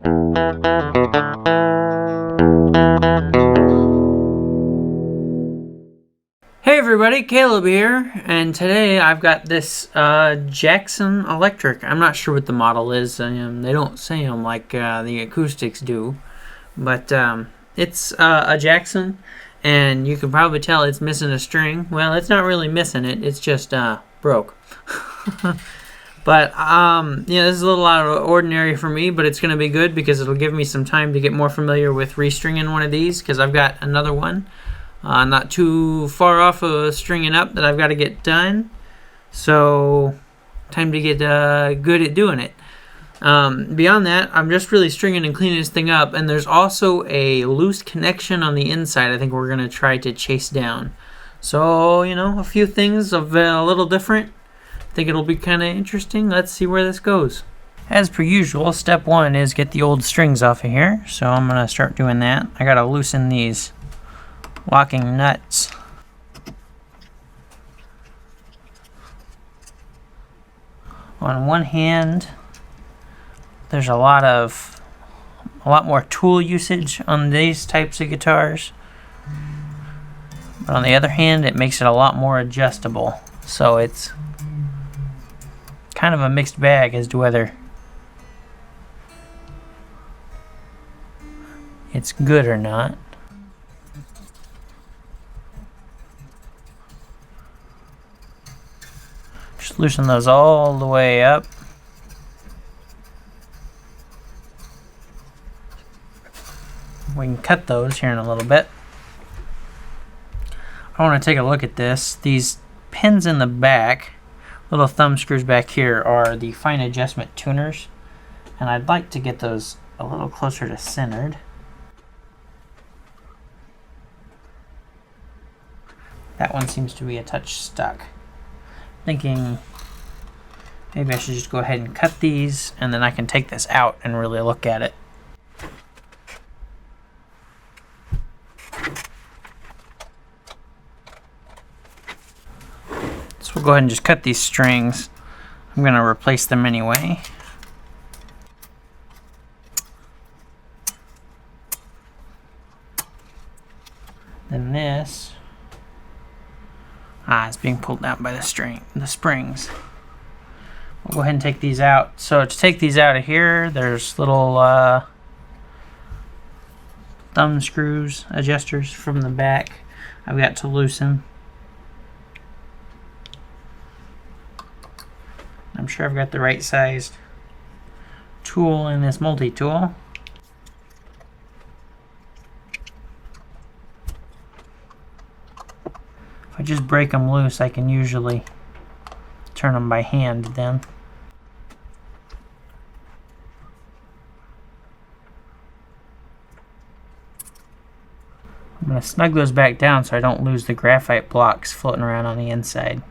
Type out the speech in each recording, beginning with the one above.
Hey everybody, Caleb here, and today I've got this Jackson Electric. I'm not sure what the model is. They don't say them like the acoustics do, but it's a Jackson, and you can probably tell it's missing a string. Well, it's not really missing it, it's just broke. But yeah, this is a little out of ordinary for me, but it's going to be good because it'll give me some time to get more familiar with restringing one of these, because I've got another one not too far off of stringing up that I've got to get done. So time to get good at doing it. Beyond that, I'm just really stringing and cleaning this thing up, and there's also a loose connection on the inside I think we're going to try to chase down. So, you know, a few things of a little different. I think it'll be kind of interesting. Let's see where this goes. As per usual, step one is get the old strings off of here. So I'm going to start doing that. I got to loosen these locking nuts. On one hand, there's a lot more tool usage on these types of guitars, but on the other hand, it makes it a lot more adjustable. So it's kind of a mixed bag as to whether it's good or not. Just loosen those all the way up. We can cut those here in a little bit. I want to take a look at this. These pins in the back, little thumb screws back here, are the fine adjustment tuners, and I'd like to get those a little closer to centered. That one seems to be a touch stuck. Thinking maybe I should just go ahead and cut these, and then I can take this out and really look at it. So we'll go ahead and just cut these strings. I'm going to replace them anyway. Then this, it's being pulled down by the springs. We'll go ahead and take these out. So to take these out of here, there's little thumb screws, adjusters from the back I've got to loosen. I'm sure I've got the right sized tool in this multi-tool. If I just break them loose, I can usually turn them by hand then. I'm going to snug those back down so I don't lose the graphite blocks floating around on the inside.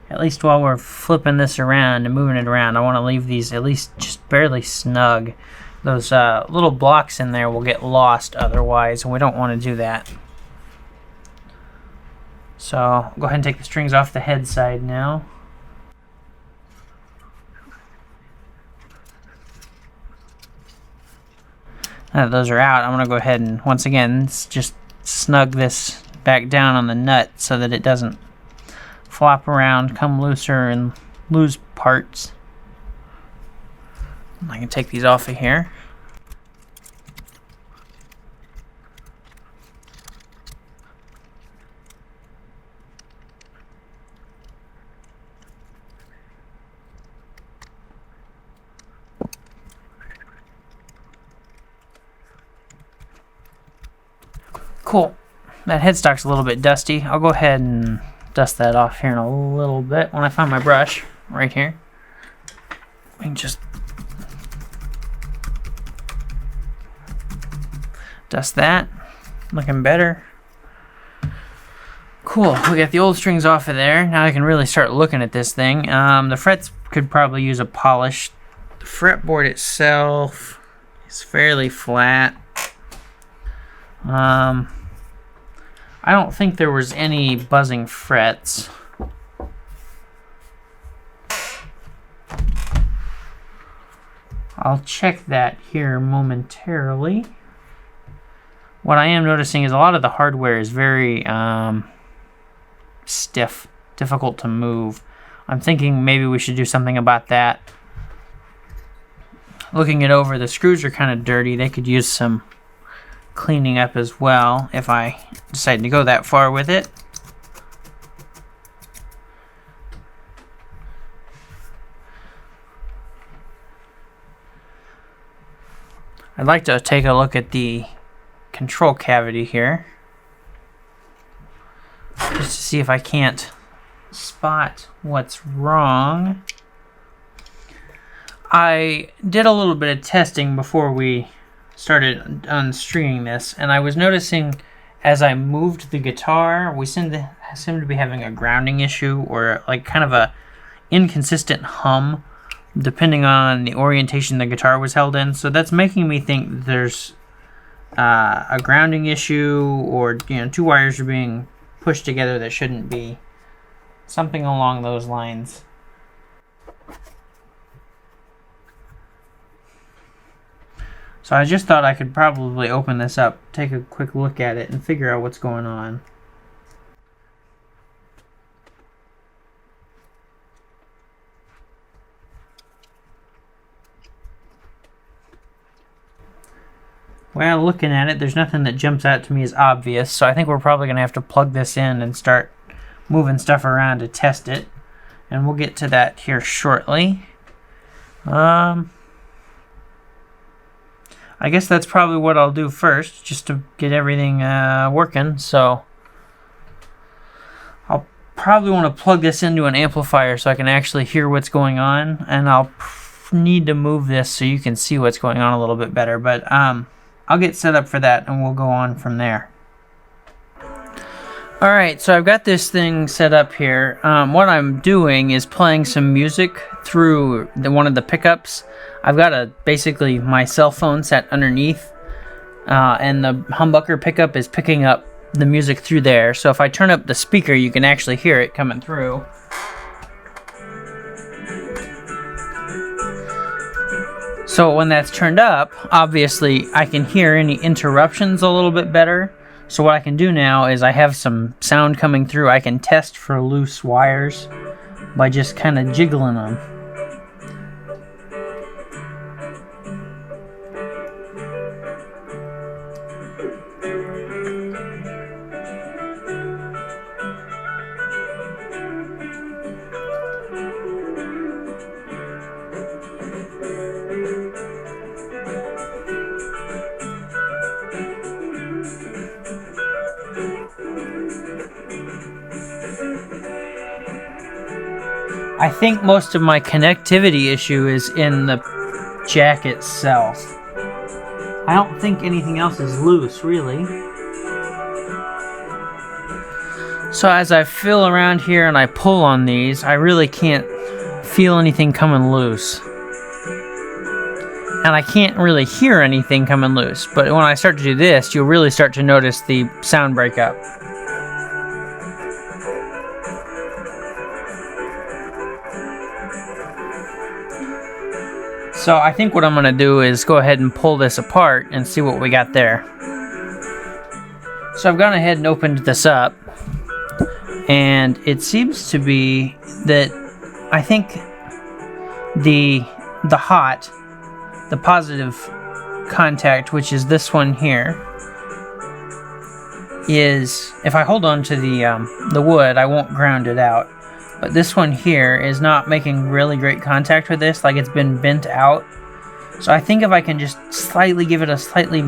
At least while we're flipping this around and moving it around, I want to leave these at least just barely snug. Those little blocks in there will get lost otherwise, and we don't want to do that. So I'll go ahead and take the strings off the head side now. Now that those are out, I'm going to go ahead and once again just snug this back down on the nut so that it doesn't flop around, come looser, and lose parts. I can take these off of here. Cool. That headstock's a little bit dusty. I'll go ahead and dust that off here in a little bit when I find my brush right here. We can just dust that. Looking better. Cool. We got the old strings off of there. Now I can really start looking at this thing. The frets could probably use a polish. The fretboard itself is fairly flat. I don't think there was any buzzing frets. I'll check that here momentarily. What I am noticing is a lot of the hardware is very stiff, difficult to move. I'm thinking maybe we should do something about that. Looking it over, the screws are kind of dirty. They could use some cleaning up as well if I decide to go that far with it. I'd like to take a look at the control cavity here, just to see if I can't spot what's wrong. I did a little bit of testing before we started unstringing this, and I was noticing as I moved the guitar, we seem to be having a grounding issue, or like kind of a inconsistent hum depending on the orientation the guitar was held in. So that's making me think there's a grounding issue, or two wires are being pushed together that shouldn't be. Something along those lines. So I just thought I could probably open this up, take a quick look at it, and figure out what's going on. Well, looking at it, there's nothing that jumps out to me as obvious, so I think we're probably going to have to plug this in and start moving stuff around to test it. And we'll get to that here shortly. I guess that's probably what I'll do first, just to get everything working. So I'll probably want to plug this into an amplifier so I can actually hear what's going on, and I'll need to move this so you can see what's going on a little bit better. But I'll get set up for that, and we'll go on from there. Alright, so I've got this thing set up here. What I'm doing is playing some music through one of the pickups. I've got basically my cell phone set underneath, and the humbucker pickup is picking up the music through there. So if I turn up the speaker, you can actually hear it coming through. So when that's turned up, obviously I can hear any interruptions a little bit better. So what I can do now is I have some sound coming through. I can test for loose wires by just kind of jiggling them. I think most of my connectivity issue is in the jack itself. I don't think anything else is loose, really. So as I feel around here and I pull on these, I really can't feel anything coming loose. And I can't really hear anything coming loose. But when I start to do this, you'll really start to notice the sound breakup. So I think what I'm going to do is go ahead and pull this apart and see what we got there. So I've gone ahead and opened this up, and it seems to be that I think the positive contact, which is this one here, is, if I hold on to the wood, I won't ground it out. But this one here is not making really great contact with this, like it's been bent out. So I think if I can just slightly give it a slightly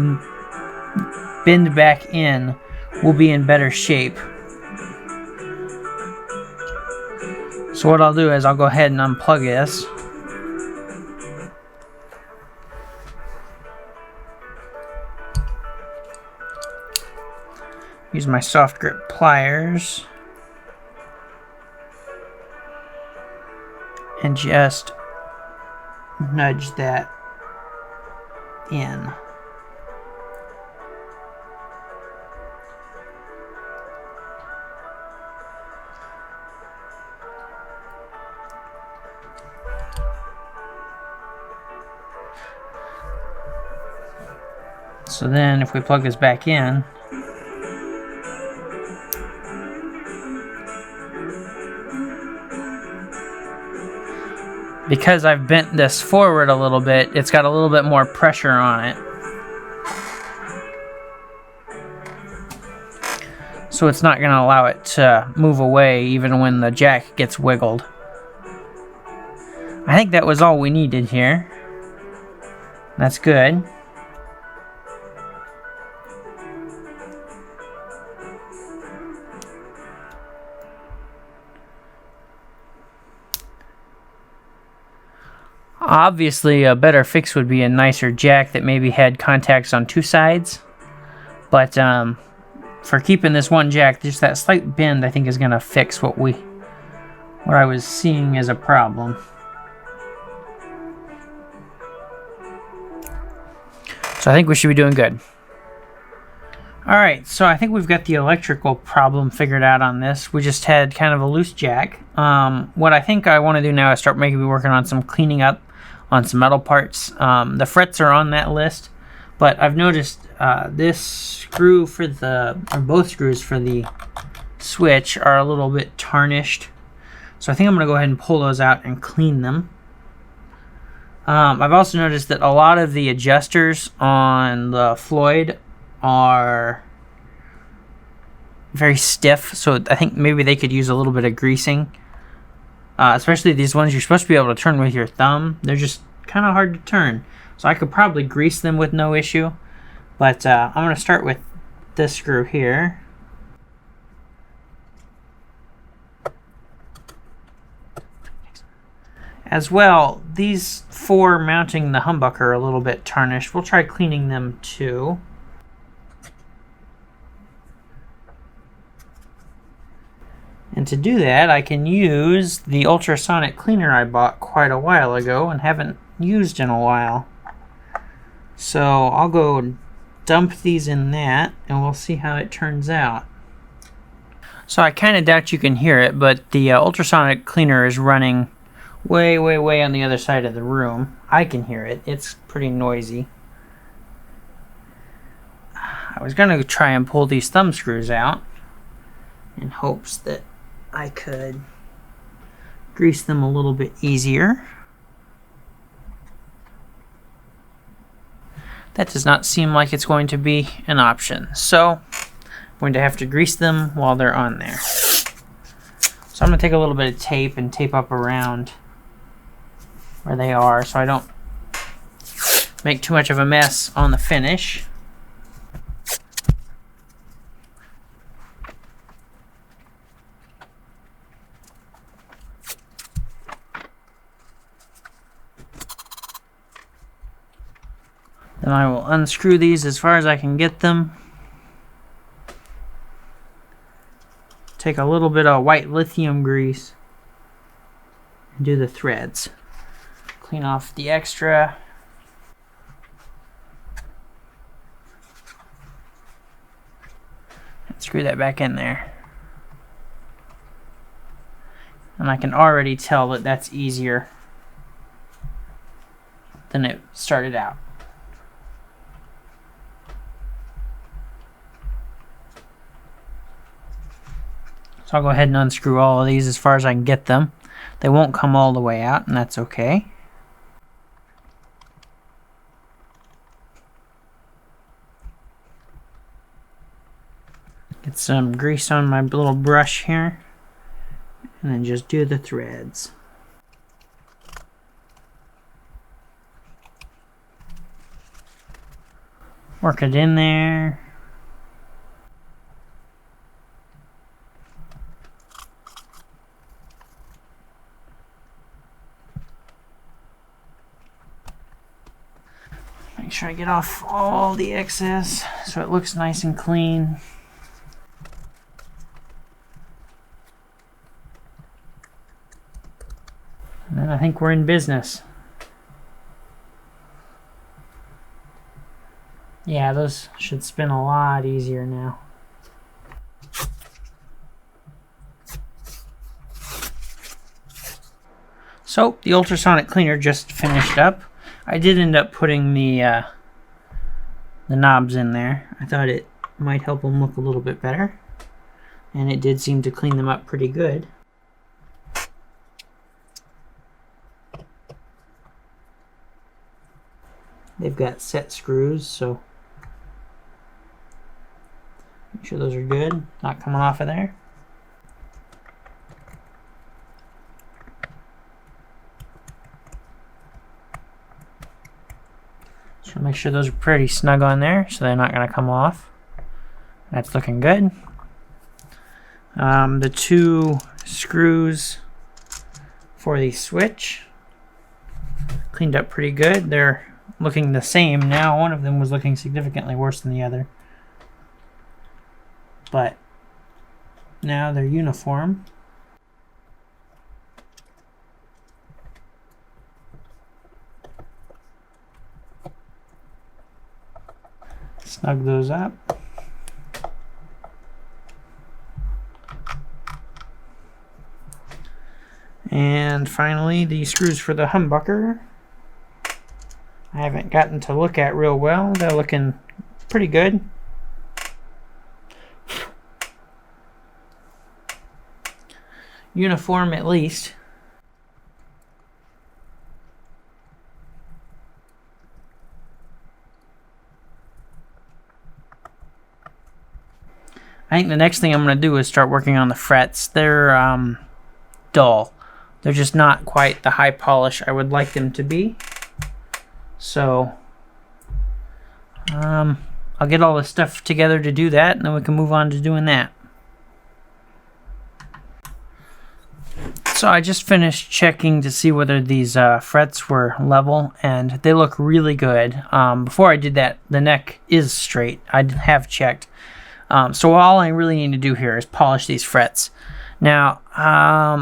bend back in, we'll be in better shape. So what I'll do is I'll go ahead and unplug this. Use my soft grip pliers. And just nudge that in. So then if we plug this back in, because I've bent this forward a little bit, it's got a little bit more pressure on it. So it's not going to allow it to move away even when the jack gets wiggled. I think that was all we needed here. That's good. Obviously, a better fix would be a nicer jack that maybe had contacts on two sides. But for keeping this one jack, just that slight bend I think is going to fix what I was seeing as a problem. So I think we should be doing good. Alright, so I think we've got the electrical problem figured out on this. We just had kind of a loose jack. What I think I want to do now is start maybe working on some cleaning up on some metal parts. The frets are on that list, but I've noticed this screw for or both screws for the switch are a little bit tarnished. So I think I'm going to go ahead and pull those out and clean them. I've also noticed that a lot of the adjusters on the Floyd are very stiff, so I think maybe they could use a little bit of greasing. Especially these ones you're supposed to be able to turn with your thumb. They're just kind of hard to turn. So I could probably grease them with no issue. But I'm going to start with this screw here. As well, these four mounting the humbucker are a little bit tarnished. We'll try cleaning them too. And to do that, I can use the ultrasonic cleaner I bought quite a while ago and haven't used in a while. So I'll go dump these in that and we'll see how it turns out. So I kind of doubt you can hear it, but the ultrasonic cleaner is running way on the other side of the room. I can hear it. It's pretty noisy. I was going to try and pull these thumb screws out in hopes that I could grease them a little bit easier. That does not seem like it's going to be an option. So I'm going to have to grease them while they're on there. So I'm going to take a little bit of tape and tape up around where they are so I don't make too much of a mess on the finish. Then I will unscrew these as far as I can get them. Take a little bit of white lithium grease and do the threads. Clean off the extra. And screw that back in there. And I can already tell that that's easier than it started out. So I'll go ahead and unscrew all of these as far as I can get them. They won't come all the way out, and that's okay. Get some grease on my little brush here, and then just do the threads. Work it in there. Make sure I get off all the excess so it looks nice and clean. And then I think we're in business. Yeah, those should spin a lot easier now. So the ultrasonic cleaner just finished up. I did end up putting the the knobs in there. I thought it might help them look a little bit better, and it did seem to clean them up pretty good. They've got set screws, so make sure those are good, not coming off of there. So make sure those are pretty snug on there so they're not going to come off. That's looking good. The two screws for the switch cleaned up pretty good. They're looking the same now. One of them was looking significantly worse than the other, but now they're uniform. Snug those up. And finally, the screws for the humbucker. I haven't gotten to look at real well. They're looking pretty good. Uniform at least. I think the next thing I'm going to do is start working on the frets. They're dull. They're just not quite the high polish I would like them to be. So I'll get all the stuff together to do that, and then we can move on to doing that. So I just finished checking to see whether these frets were level, and they look really good. Before I did that, the neck is straight. I have checked. So all I really need to do here is polish these frets. Now,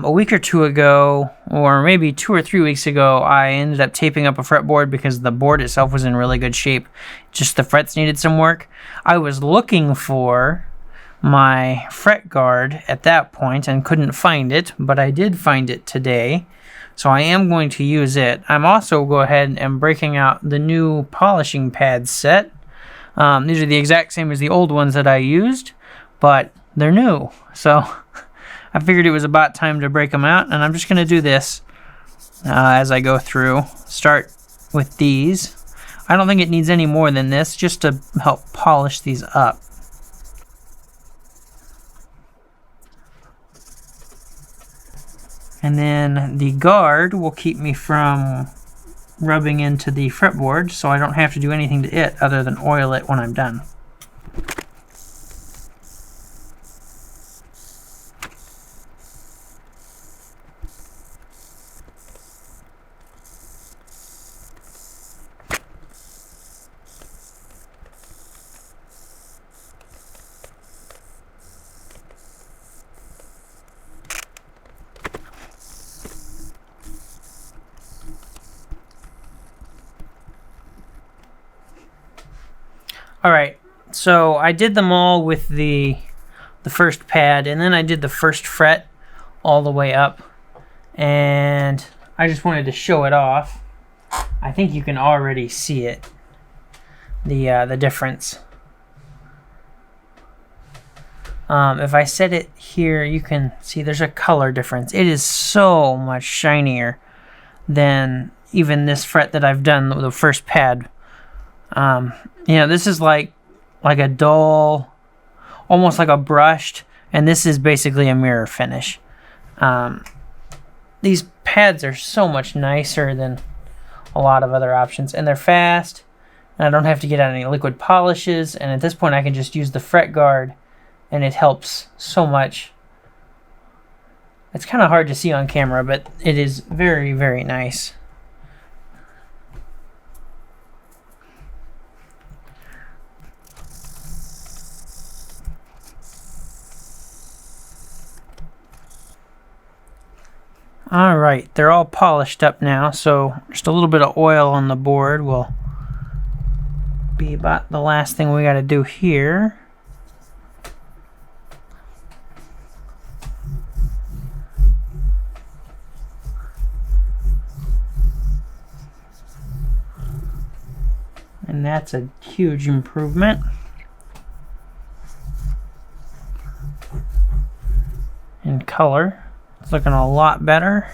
a week or two ago, or maybe 2 or 3 weeks ago, I ended up taping up a fretboard because the board itself was in really good shape. Just the frets needed some work. I was looking for my fret guard at that point and couldn't find it, but I did find it today. So I am going to use it. I'm also go ahead and breaking out the new polishing pad set. These are the exact same as the old ones that I used, but they're new. So I figured it was about time to break them out, and I'm just going to do this as I go through. Start with these. I don't think it needs any more than this, just to help polish these up. And then the guard will keep me from rubbing into the fretboard, so I don't have to do anything to it other than oil it when I'm done. Alright, so I did them all with the first pad, and then I did the first fret all the way up, and I just wanted to show it off. I think you can already see it, the difference. If I set it here, you can see there's a color difference. It is so much shinier than even this fret that I've done, the first pad. You know, this is like a dull, almost like a brushed, and this is basically a mirror finish. These pads are so much nicer than a lot of other options, and they're fast, and I don't have to get out any liquid polishes, and at this point I can just use the fret guard, and it helps so much. It's kind of hard to see on camera, but it is very, very nice. Alright, they're all polished up now, so just a little bit of oil on the board will be about the last thing we got to do here. And that's a huge improvement. In color, it's looking a lot better.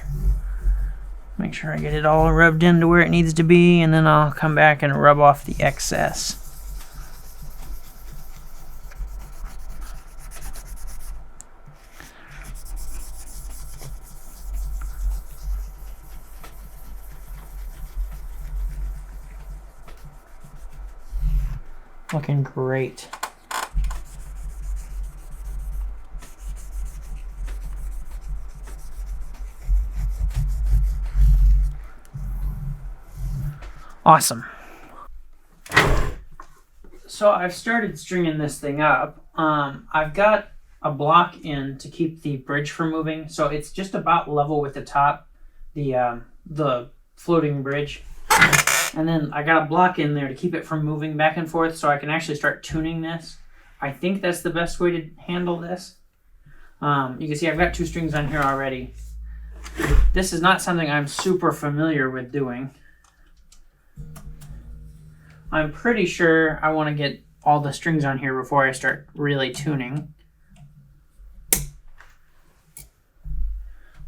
Make sure I get it all rubbed into where it needs to be, and then I'll come back and rub off the excess. Looking great. Awesome. So I've started stringing this thing up. I've got a block in to keep the bridge from moving, so it's just about level with the top, the floating bridge. And then I got a block in there to keep it from moving back and forth, so I can actually start tuning this. I think that's the best way to handle this. You can see I've got 2 strings on here already. This is not something I'm super familiar with doing. I'm pretty sure I want to get all the strings on here before I start really tuning.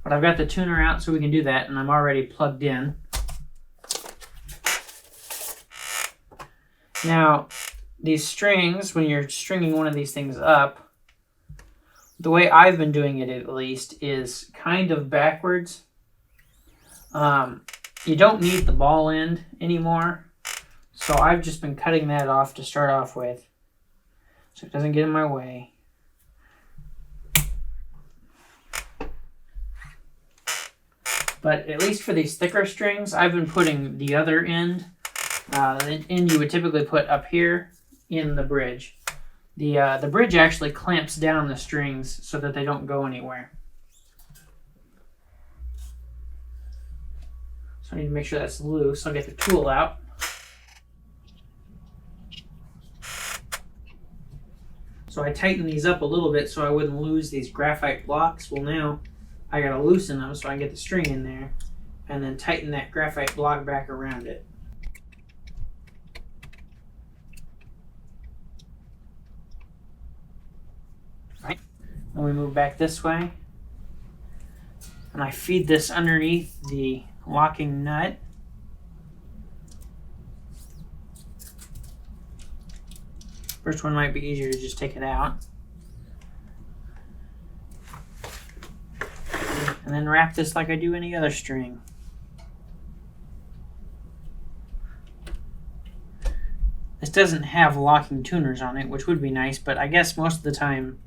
But I've got the tuner out so we can do that, and I'm already plugged in. Now, these strings, when you're stringing one of these things up, the way I've been doing it at least is kind of backwards. You don't need the ball end anymore, so I've just been cutting that off to start off with so it doesn't get in my way. But at least for these thicker strings, I've been putting the other end, the end you would typically put up here, in the bridge. The bridge actually clamps down the strings so that they don't go anywhere. So I need to make sure that's loose. I'll get the tool out. So I tightened these up a little bit so I wouldn't lose these graphite blocks. Well, now I gotta loosen them so I can get the string in there and then tighten that graphite block back around it. Right. Then we move back this way and I feed this underneath the locking nut. First one might be easier to just take it out. And then wrap this like I do any other string. This doesn't have locking tuners on it, which would be nice, but I guess most of the time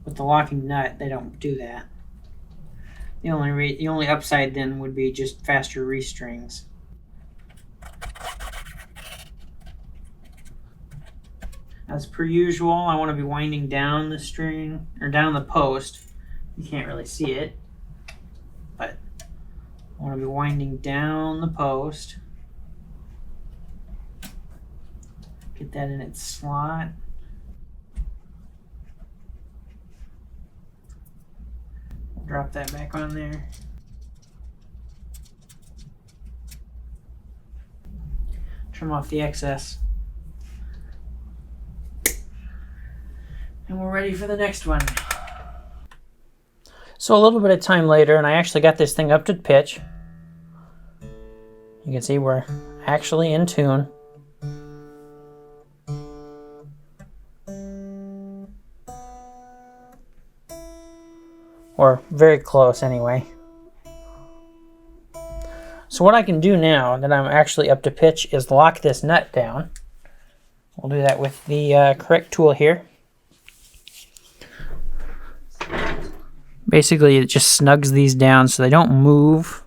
with the locking nut, they don't do that. The only upside then would be just faster restrings. As per usual, I want to be winding down the string, or down the post. You can't really see it, but I want to be winding down the post. Get that in its slot. Drop that back on there. Trim off the excess. And we're ready for the next one. So a little bit of time later, and I actually got this thing up to pitch. You can see we're actually in tune. Or very close anyway. So what I can do now that I'm actually up to pitch is lock this nut down. We'll do that with the correct tool here. Basically, it just snugs these down so they don't move.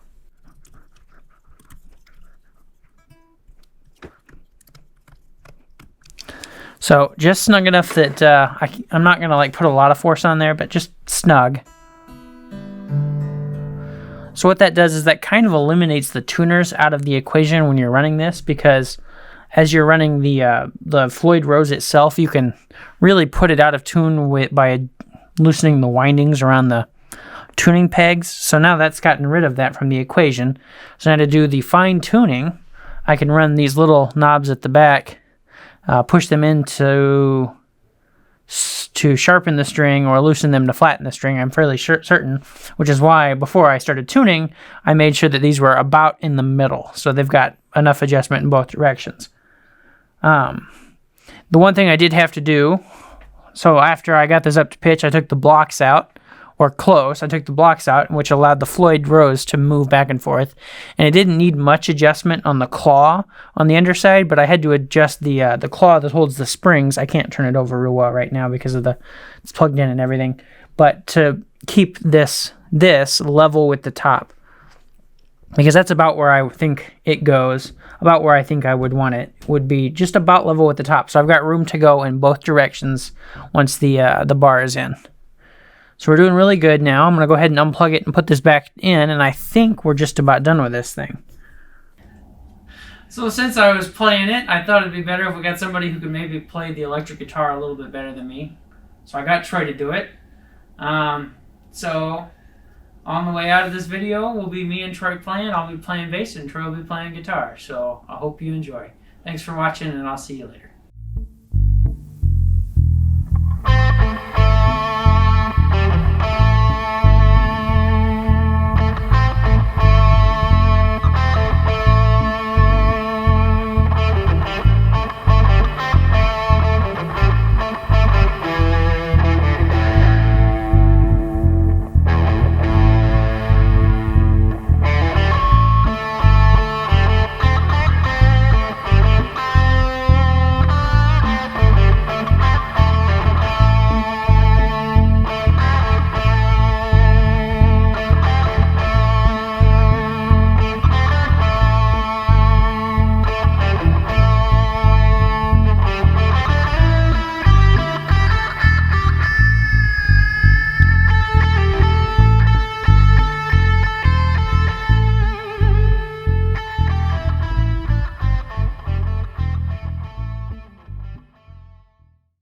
So just snug enough that I'm not going to like put a lot of force on there, but just snug. So what that does is that kind of eliminates the tuners out of the equation when you're running this, because as you're running the Floyd Rose itself, you can really put it out of tune by loosening the windings around the tuning pegs. So now that's gotten rid of that from the equation. So now to do the fine tuning, I can run these little knobs at the back push them in to sharpen the string or loosen them to flatten the string. I'm fairly certain, which is why before I started tuning, I made sure that these were about in the middle, so they've got enough adjustment in both directions. The one thing I did have to do, so after I got this up to pitch, I took the blocks out, or close. I took the blocks out, which allowed the Floyd rose to move back and forth. And it didn't need much adjustment on the claw on the underside, but I had to adjust the claw that holds the springs. I can't turn it over real well right now because of it's plugged in and everything. But to keep this level with the top, because that's about where I think it goes, about where I think I would want it, would be just about level with the top. So I've got room to go in both directions once the bar is in. So we're doing really good now. I'm going to go ahead and unplug it and put this back in, and I think we're just about done with this thing. So since I was playing it, I thought it'd be better if we got somebody who could maybe play the electric guitar a little bit better than me. So I got Troy to do it. So on the way out of this video will be me and Troy playing. I'll be playing bass and Troy will be playing guitar. So I hope you enjoy. Thanks for watching, and I'll see you later.